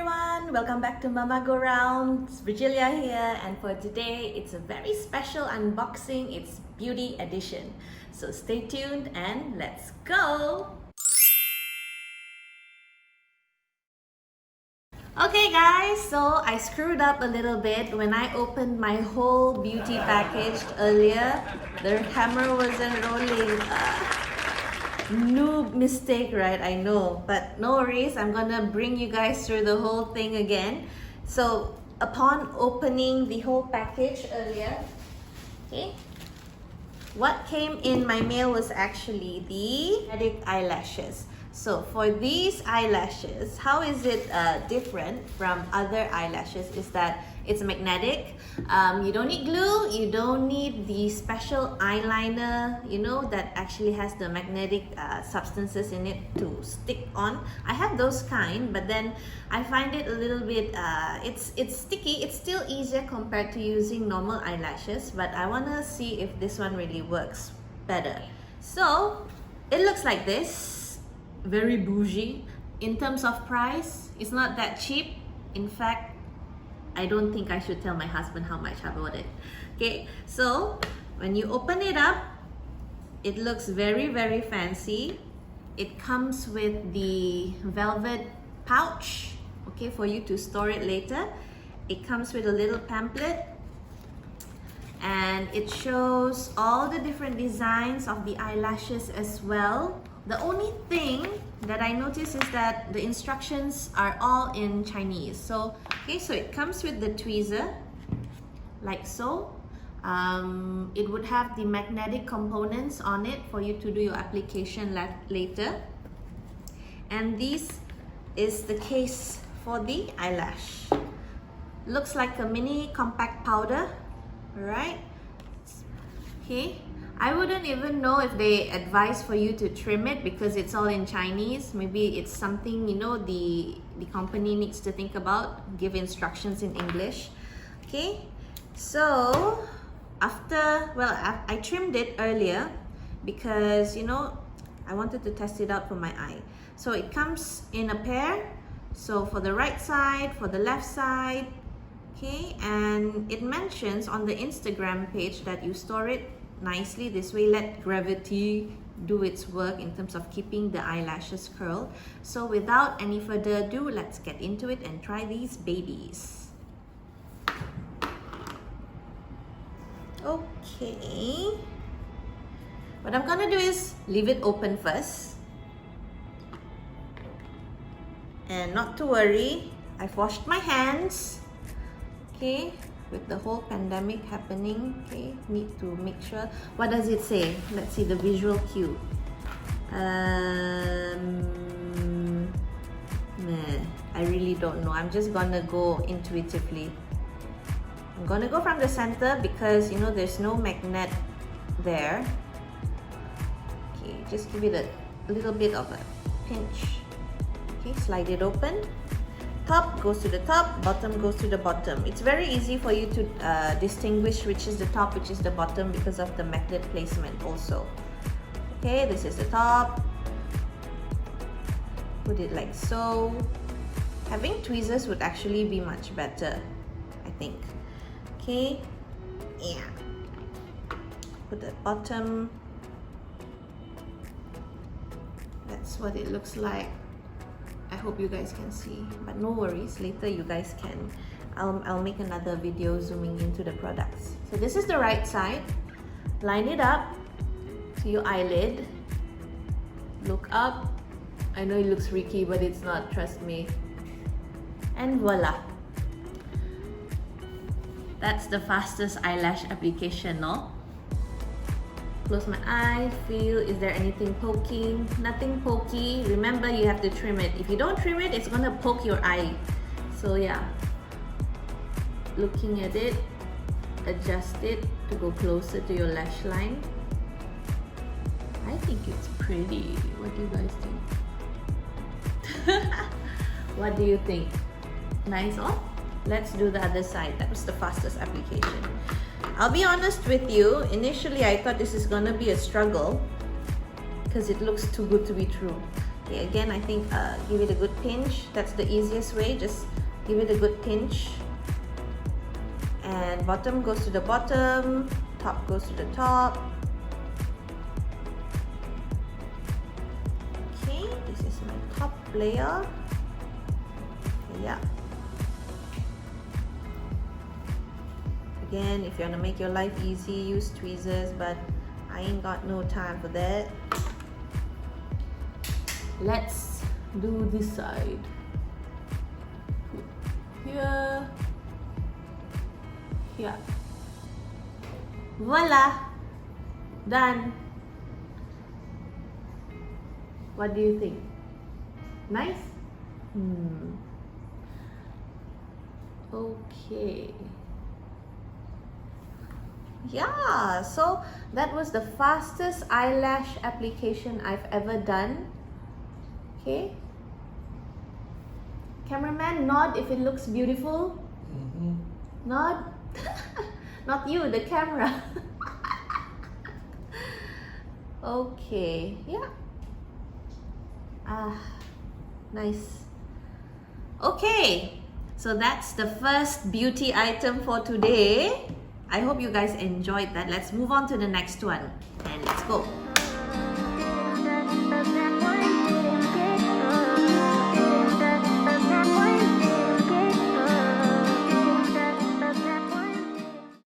everyone, welcome back to MamaGoRound. It's Virgilia here, and for today it's a very special unboxing. It's beauty edition. So stay tuned and let's go! Okay guys, so I screwed up a little bit when I opened my whole beauty package earlier. The camera wasn't rolling. Noob mistake, right? I know, but no worries. I'm gonna bring you guys through the whole thing again. So upon opening the whole package earlier, okay, what came in my mail was actually the magnetic eyelashes. So for these eyelashes, how is it different from other eyelashes is that it's magnetic. You don't need glue, you don't need the special eyeliner, you know, that actually has the magnetic substances in it to stick on. I have those kind, but then I find it a little bit, it's sticky. It's still easier compared to using normal eyelashes, but I wanna see if this one really works better. So it looks like this, very bougie. In terms of price, it's not that cheap. In fact, I don't think I should tell my husband how much I bought it. Okay, so when you open it up, it looks very, very fancy. It comes with the velvet pouch, okay, for you to store it later. It comes with a little pamphlet, and it shows all the different designs of the eyelashes as well. The only thing that I noticed is that the instructions are all in Chinese. So, okay, so it comes with the tweezer, like so. It would have the magnetic components on it for you to do your application later. And this is the case for the eyelash. Looks like a mini compact powder, right? Okay. I wouldn't even know if they advise for you to trim it because it's all in Chinese. Maybe it's something, you know, the company needs to think about, give instructions in English. Okay, so after, well, I trimmed it earlier because, you know, I wanted to test it out for my eye. So it comes in a pair. So for the right side, for the left side, okay, and it mentions on the Instagram page that you store it nicely this way. Let gravity do its work in terms of keeping the eyelashes curled. So without any further ado, let's get into it and try these babies. Okay, what I'm gonna do is leave it open first, and not to worry, I've washed my hands. Okay, with the whole pandemic happening, okay, need to make sure. What does it say? Let's see the visual cue. I really don't know. I'm just gonna go intuitively. I'm gonna go from the center because, you know, there's no magnet there. Okay, just give it a little bit of a pinch. Okay, slide it open. Top goes to the top, bottom goes to the bottom. It's very easy for you to distinguish which is the top, which is the bottom because of the magnet placement also. Okay, this is the top. Put it like so. Having tweezers would actually be much better, I think. Okay, yeah. Put the bottom. That's what it looks like. I hope you guys can see, but no worries, later you guys can. I'll make another video zooming into the products. So this is the right side. Line it up to your eyelid. Look up. I know it looks freaky, but it's not, trust me. And voila. That's the fastest eyelash application, no? Close my eye, feel, is there anything poking? Nothing pokey. Remember, you have to trim it. If you don't trim it, it's gonna poke your eye. So yeah, looking at it, adjust it to go closer to your lash line. I think it's pretty. What do you guys think? What do you think? Nice, oh? Let's do the other side. That was the fastest application. I'll be honest with you, initially I thought this is gonna be a struggle because it looks too good to be true. Okay, again, I think give it a good pinch. That's the easiest way. Just give it a good pinch. And bottom goes to the bottom, top goes to the top. Okay, this is my top layer. Yeah. Again, if you want to make your life easy, use tweezers, but I ain't got no time for that. Let's do this side. Here. Here. Voila! Done. What do you think? Nice? Okay. Yeah, so that was the fastest eyelash application I've ever done. Okay. Cameraman, nod if it looks beautiful. Nod. Not you, the camera. Okay, yeah. Nice. Okay, so that's the first beauty item for today. I hope you guys enjoyed that. Let's move on to the next one and let's go.